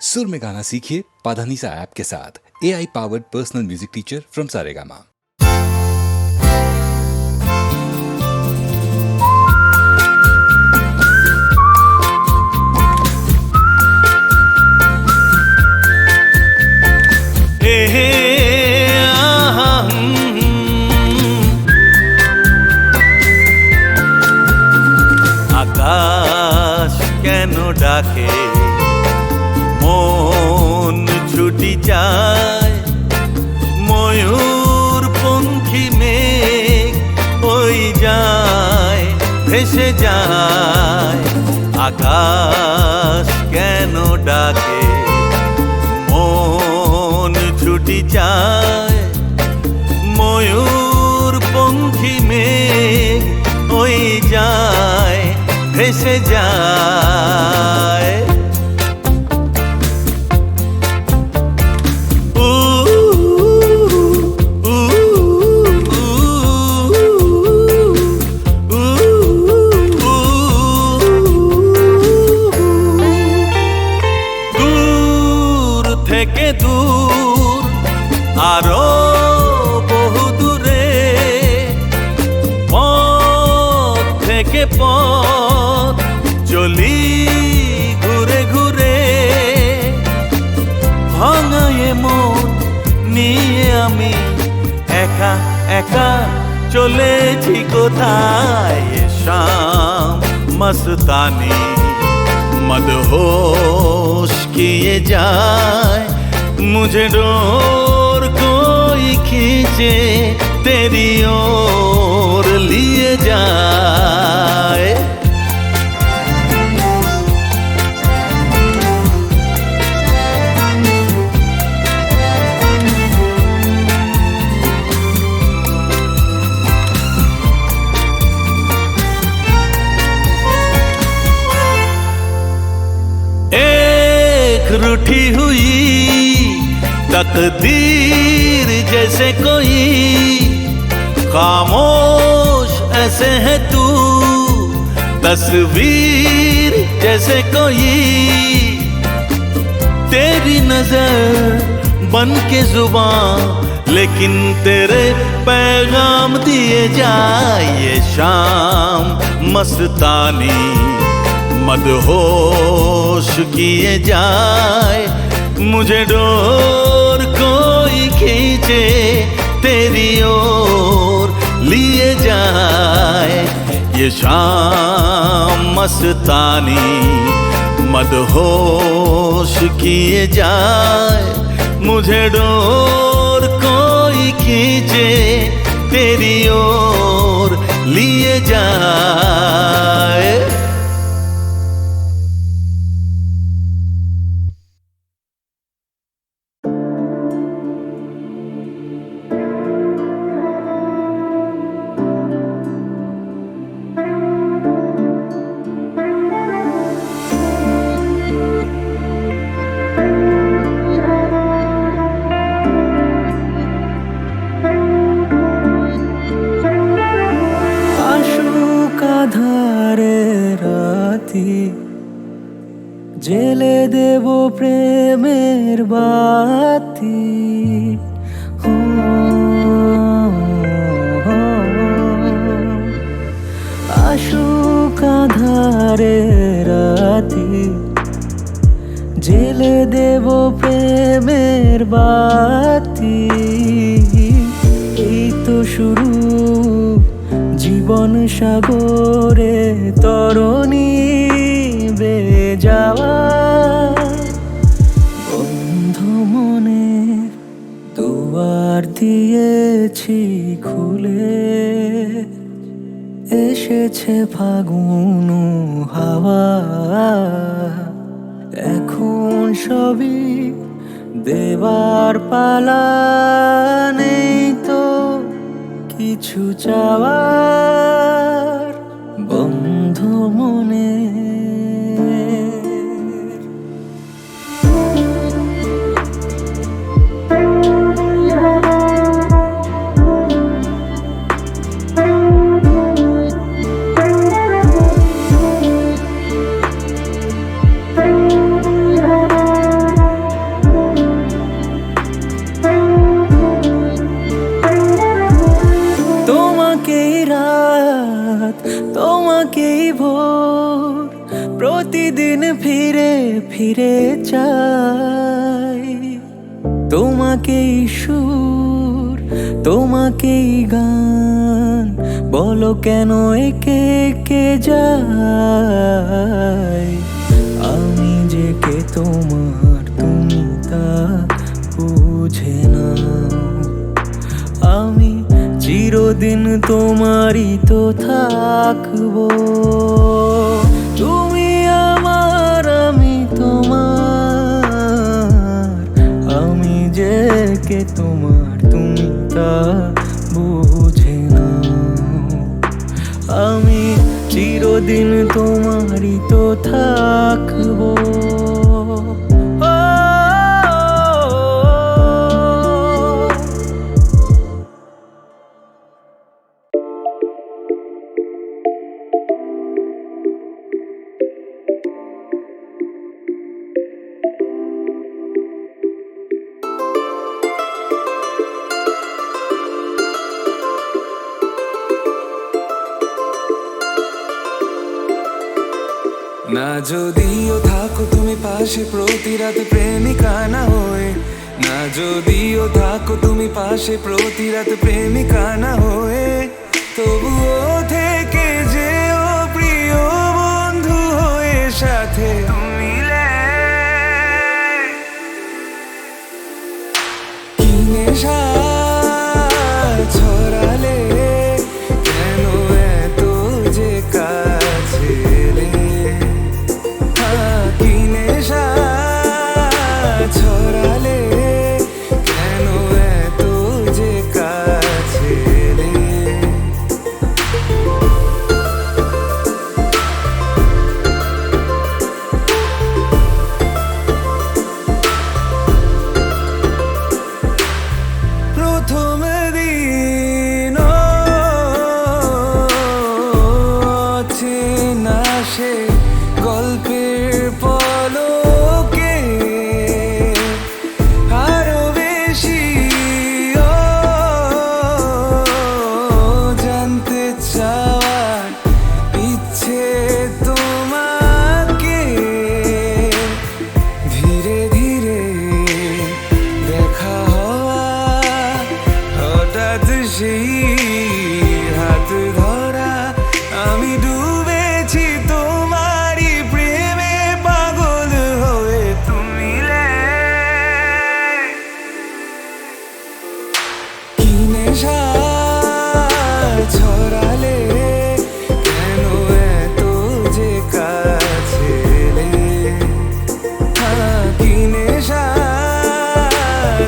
सुर में गाना सीखिए पाधानीसा ऐप के साथ। AI powered personal music teacher from Saregama. আকাশ কেন ডাকে, মন ছুটি যায়, ময়ূর পঙ্খী মেঘ ওই যায়, ভেসে যায়। আকাশ কেন ডাকে, মন ছুটি যায়, ময়ূর পঙ্খী মেঘ ওই যায়, ভেসে যায়। দূর থেকে দূর আরো বহু দূরে, পথ থেকে পথ চলি ঘুরে ঘুরে, ভাঙায়ে মন নিয়ে আমি একা একা চলেছি কোথায়। শাম মস্তানি मदहोश किए जाए, मुझे डोर कोई खींचे तेरी ओर लिए जाए। रूठी हुई तकदीर जैसे कोई, खामोश ऐसे है तू, तस्वीर जैसे कोई, तेरी नजर बन के जुबान, लेकिन तेरे पैगाम दिए जाए। ये शाम मस्तानी मदहोश किए जाए, मुझे डोर कोई खींचे तेरी ओर लिए जाए। ये शाम मस्तानी मदहोश किए जाए, मुझे डोर कोई खींचे तेरी ओर लिए जाए। জেলে দেব প্রেমের বাতি, আশুক আঁধারে রাতি, জেলে দেব প্রেমের বাতি। এই তো শুরু জীবন সাগরে তরণী বেয়ে যাওয়া, বন্ধ মনের দুয়ার দিয়েছি খুলে, এসেছে ফাগুন হাওয়া। এখন সবই দেবার পালা, নেই তো কিছু চাওয়ার, বন্ধ মনে। ফিরে চাই, তোমাকেই সুর, তোমাকেই গান, বলো কেন একে কে যায়। আমি যে কে তোমার তুমি তা বুঝে না, আমি চিরদিন তোমারই তো থাকবো। তুমি আমার, আমি তোমার, আমি যে কে তোমার তুমি তা বুঝে না, আমি চিরদিন তোমারই তো থাকবো। না যদিও থাকো তুমি পাশে প্রতি রাতে প্রেমিকা না হয়ে, না যদিও থাকো তুমি পাশে প্রতি রাতে প্রেমিকা না হয়ে, তবুও থেকে যেও প্রিয় বন্ধু হয়ে সাথে তুমি কি নেশা ছড়ালে কেন এত যে কাছে এলে, কি নেশা ছড়ালে কেন এত যে কাছে এলে। প্রথম দিন চেনা সে গল্পের পলকে আরো বেশি জানতে চাওয়ার ইচ্ছে তোমাকে, ধীরে ধীরে দেখা হওয়া হঠাৎ সেই হাত ধরা, আমি ডুবেছি তোমারই প্রেমে পাগল হয়ে তুমি কি নেশা ছড়ালে কেন এত যে কাছে এলে, কি নেশা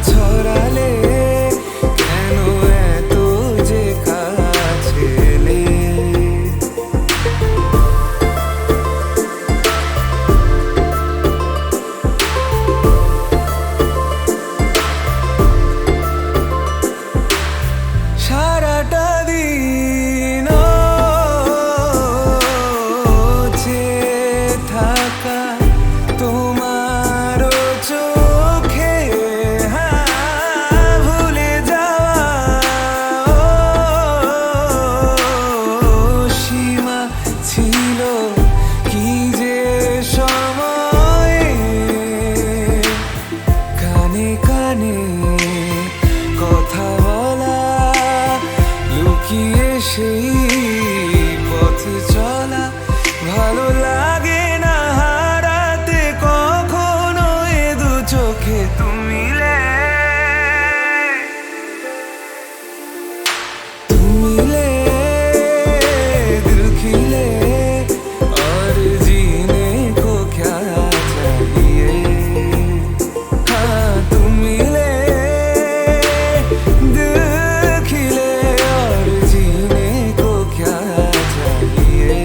ছড়ালে কেন এত যে কাছে এলে। সারাটা দিন চেয়ে থাকা তোমার চোখে, ভুলে যাওয়া সীমা ছিল কি যে সময়ে, কানে কানে কথা বলা, লুকিয়ে সেই পথ চলা, ভালো লাগে না হারাতে কখনো এ দু চোখে তুমি दिल खिले और जीने को क्या चाहिए, हाँ तुम मिले दिल खिले और जीने को क्या चाहिए।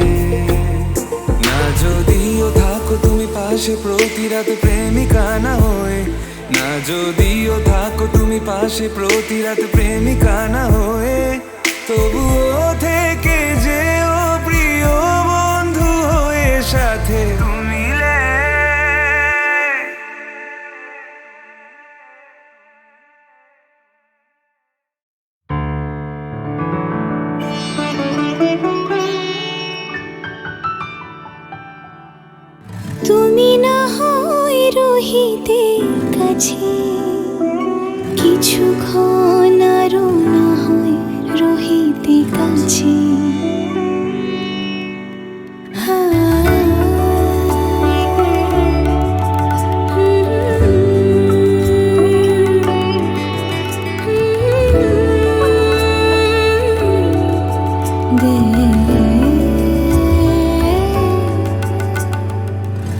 না যদিও থাকো তুমি পাশে প্রতি রাতে প্রেমিকা না হয়ে, না যদিও থাকো তুমি পাশে প্রতি রাতে প্রেমিকা না হয়ে, তবুও থেকে যেও প্রিয় বন্ধু হয়ে সাথে তুমি তুমি না হও কাছে কিছুক্ষণ আরো না হয় রহিতে কাছে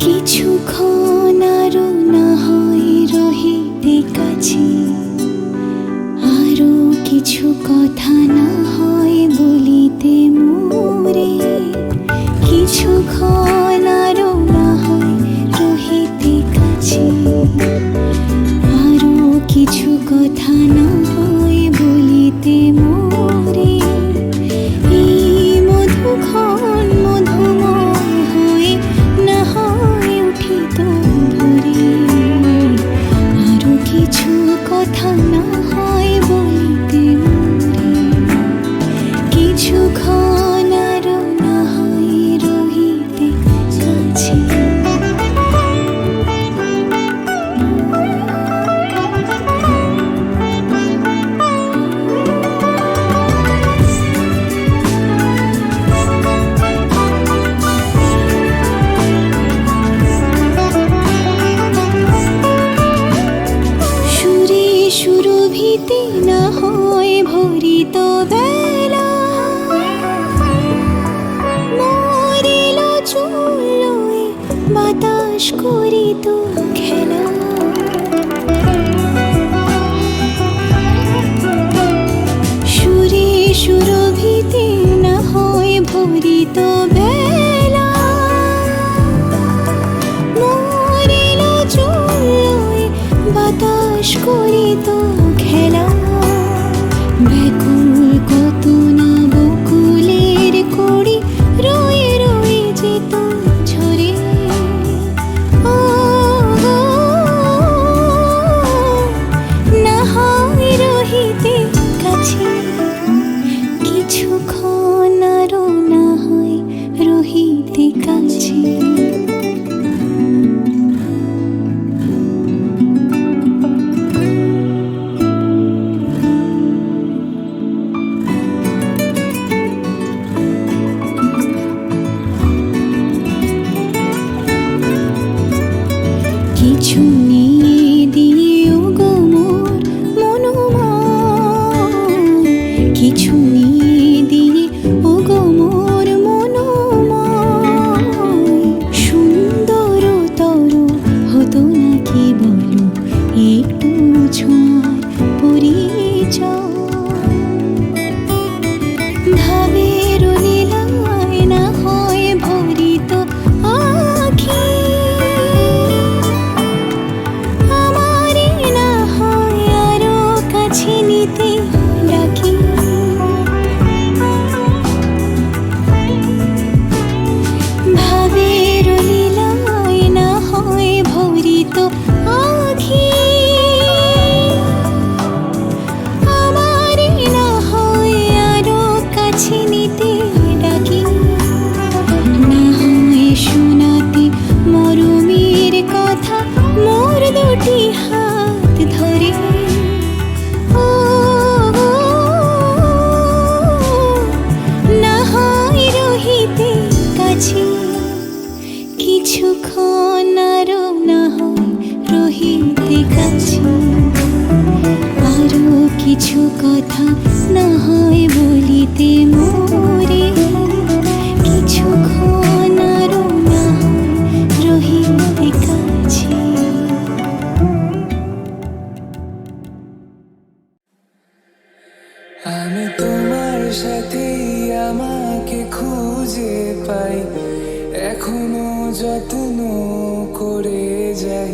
কিছুক্ষণ আরো না হয় রহিতে কাছে আরো কিছু কথা না হয় বলিতে মোরে কিছুক্ষণ আরো না হয় রহিতে কাছে আরো কিছু কথা না হয় বলিতে মোরে এই মধুক্ষণ মধুময় হয়ে না হয় উঠিত ভোরে আরো কিছু কথা না হয় বলিতে মোরে কিছুক্ষণ আরো না হয় রহিতে কাছে সুরে সুরভিতে না হয় ভরিত বেলা মরিল চুলোয় বাতাস করিত খেলা সুরে সুরভিতে না হয় ভরিত বেলা মরিল চুলোয় বাতাস করিত খেলা ব্যাকুল কত না বকুলের কড়ি রয়ে রয়ে যেত ঝরে ও না হয় রহিতে কাছে কিছুক্ষণ আরো না হয় রহিতে কাছে কিছু নিয়ে দিও গো মোর মনোময় কিছু নিয়ে দিয়ে ও গো মোর মনোময় সুন্দর তর হতো নাকি বলো একটু ছোঁয়ার পরিচয় ভাবের লীলায় না হয় ভরিত আখি আমারে না হয় আরো কাছে নিতে ডাকি ভাবের লীলায় না হয় ভরিত আখি আমারে না হয় আরো কাছে নিতে ডাকি না হয় শোনাতে মরমের কথা মোর দুটি হাত ধরে ও না হয় রহিতে কাছে কিছুক্ষণ আরো না হয় রহিতে কাছে আরো কিছু কথা না হয় বলিতে মোরে কিছুক্ষণ আরো না হয় রহিতে কাছে আমি তোমার সাথেই আমাকে খুঁজে পাই এখনো যত্ন করে যাই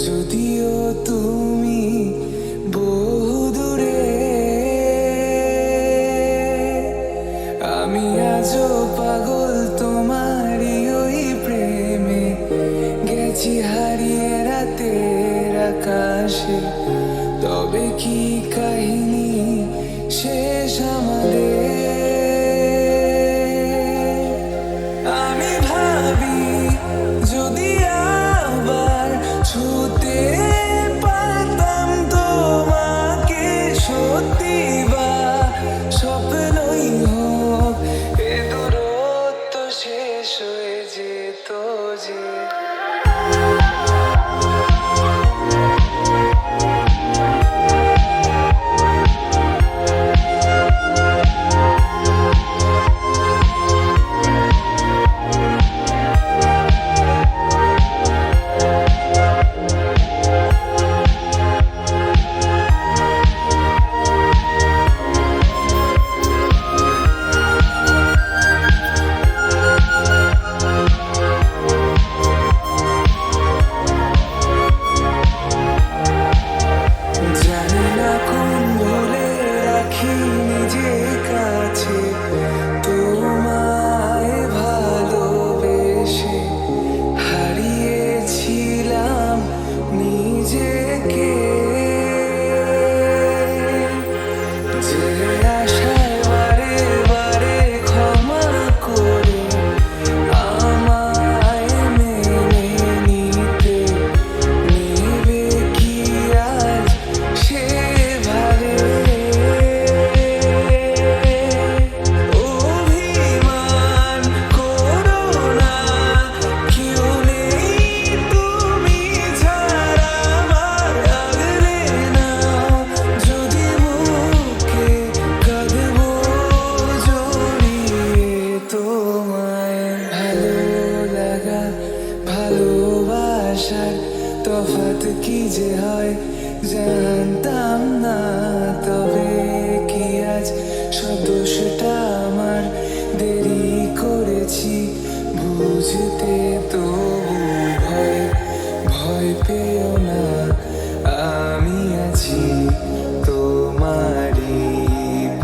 যদিও তুমি বহু দূরে আমি আজও পাগল তোমারই ওই প্রেমে গেছি হারিয়ে রাতের আকাশে তবে কি কাহিনী শেষ আমাদের আমি ভাবি যদি আবার ছুতে কি যে হয় জানতাম না, তবে কি আজ সব দোষটা আমার, দেরি করেছি বুঝতে, তবু ভয় ভয় পেও না, আমি আছি তোমারই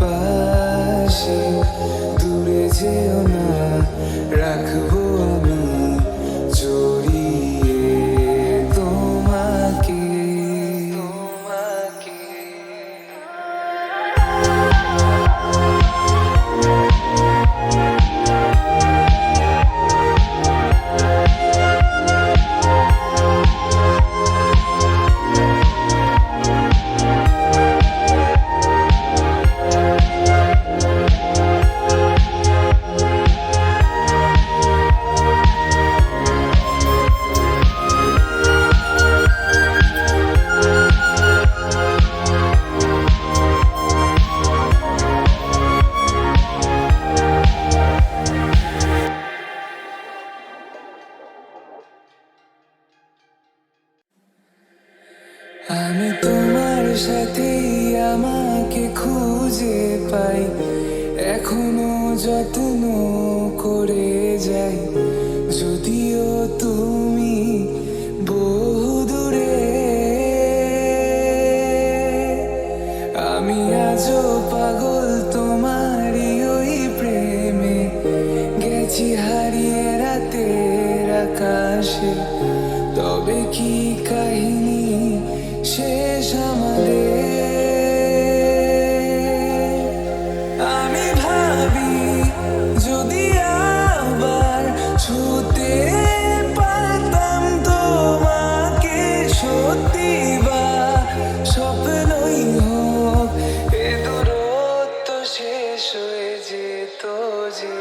পাশে, দূরে যেও না, রাখবো আমি জড়িয়ে তোমাকে তোমাকে। আমি তোমার সাথেই আমাকে খুঁজে পাই, এখনো যত্ন করে যাই, যদিও তুমি বহু দূরে। আমি আজও পাগল তোমারই ওই প্রেমে, গেছি হারিয়ে রাতের আকাশে, তবে কি কাহিনী শেষ আমাদের। আমি ভাবি যদি আবার ছুতে পারতাম তোমাকে, সত্যি বা স্বপ্নই হোক, এ দূরত্ব শেষ হয়ে যেত যে।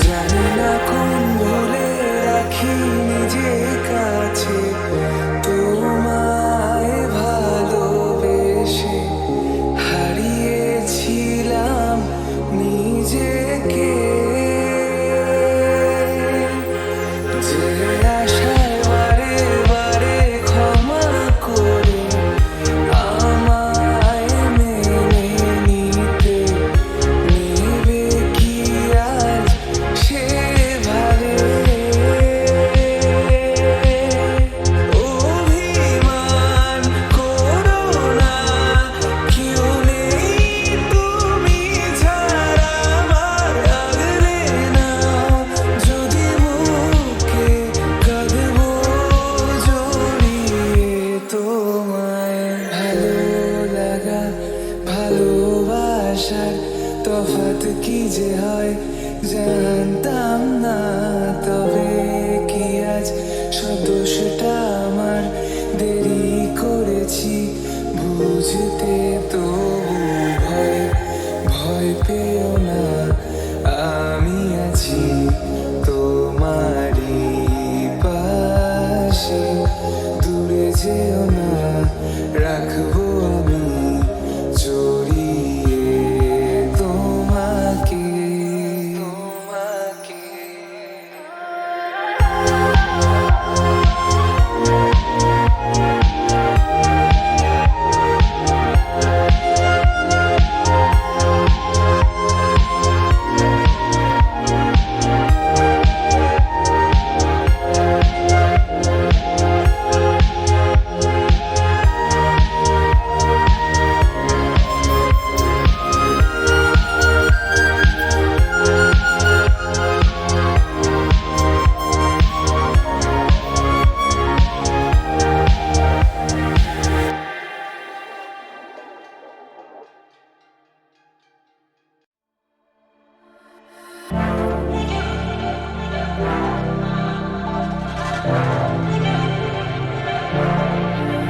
জানি না কোন ভুলে রাখি নিজে কাছে, তোমায় ভালোবেসে হারিয়েছিলাম নিজেকে, যে আশায় বারে বারে ক্ষমা করে আমায় মেনে নিতে, নেবে কি আজ সেভাবে।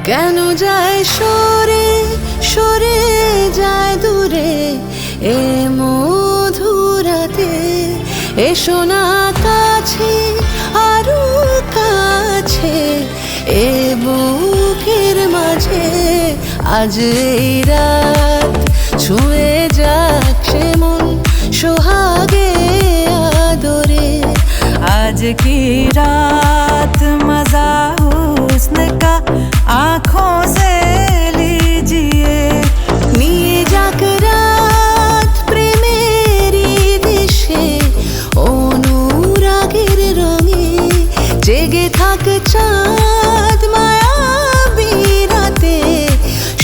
কেন যায় সরে সরে যায় দূরে এ মধুরাতে, এসো না কাছে আরো কাছে এ বুকের মাঝে। আজ এই রাত ছুঁয়ে যাক সে মন সোহাগে আদরে। आज की रात मजा हुस्न का आँखों से लीजिए। নিয়ে যাক রাত প্রেমেরই দেশে অনুরাগের রঙে। জেগে থাক চাঁদ মায়াবী রাতে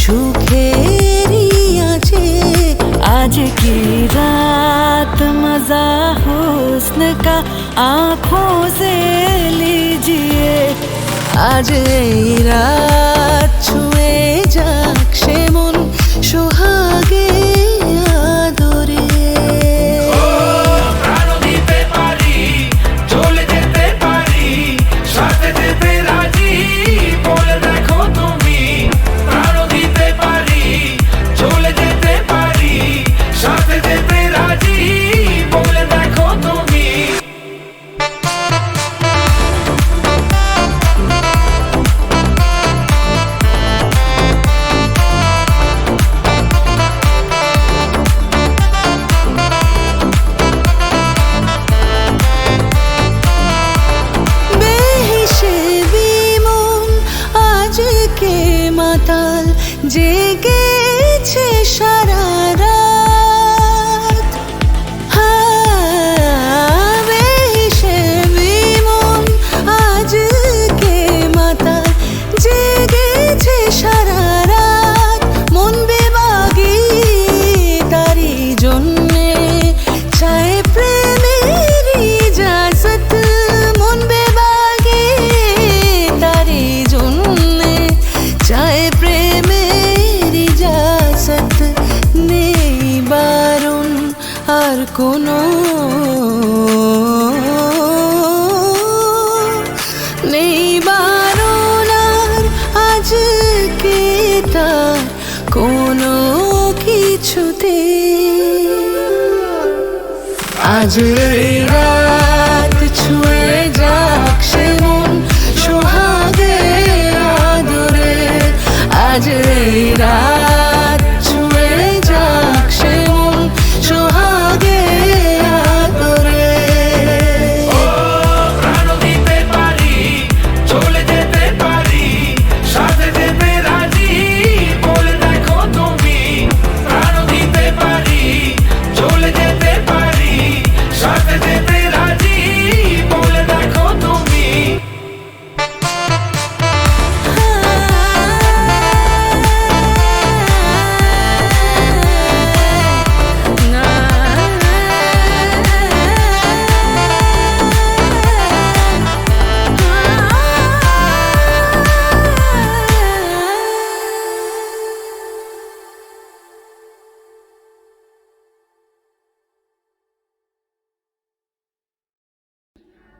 সুখেরই আছে। आज की रात मजा हुस्न का आँखों से लीजिए। আজ এই রাত ছুঁয়ে যাক সে মন সোহাগে আদরে। মাতাল জেগেছে সারা রাত। বেশে বিমন আজকে মাতাল জেগেছে সারা রাত। মন বেবাগি তারি জন্যে চায় প্রেমের ইজাজত। মন বেবাগি তারি জন্যে চায় প্রেমের ইজাজত। নেই বারণ আর কোনো, নেই বারণ আর আজকে তার কোনো কিছুতে। আজ এই রাত ছুঁয়ে যাক সে মন সোহাগে আদরে। আজ এই রাত ছুঁয়ে যাক সে মন সোহাগে আদরে।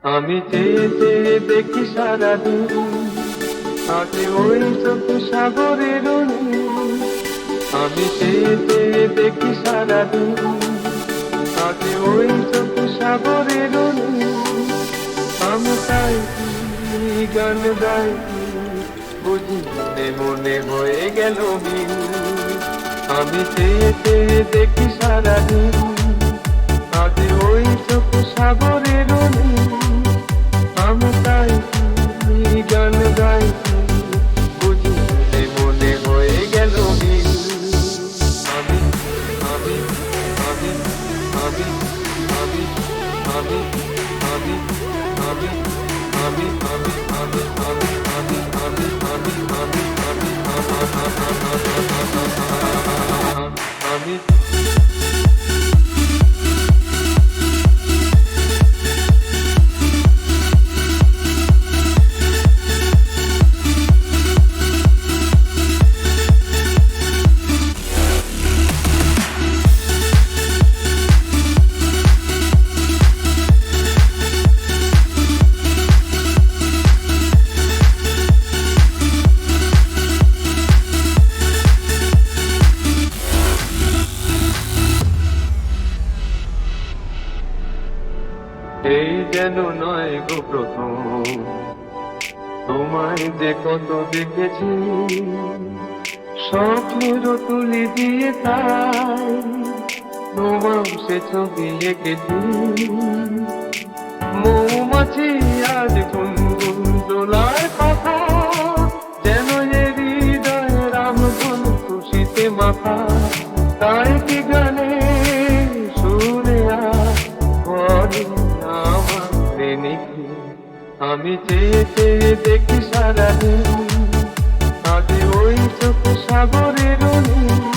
আমি চেয়ে চেয়ে দেখি সারাদিন আগে ওই চোখ সাগরের নীল। আমি চেয়ে চেয়ে দেখি সারাদিন আগে ওই চোখ সাগরের নীল। আমি তাই গান গাই বুঝি মনে মনে হয়ে গেল মিল। আমি চেয়ে চেয়ে দেখি সারাদিন আগে ওই চোখ সাগরের নীল। আমি তাই গান গাই বুঝি মনে মনে হয়ে গেল মিল। আমি আমি আমি আমি আমি আমি আমি আমি আমি আমি আমি আমি আমি আমি আমি আমি আমি নয় গো প্রথম, তোমায় যে কত দেখেছি স্বপ্নেরও তুলি দিয়ে, তাই তোমার সে ছবি এঁকেছি। মৌমাছি আজ গুনগুন দোলায় কথা, যেন এ হৃদয় রামধন খুশিতে মাথা। তাই কি গানে সুরে বলে আমার প্রেমিকি, আমি চেয়ে চেয়ে দেখি সারাদিন, আজ ওই চোখ সাগরের নীল।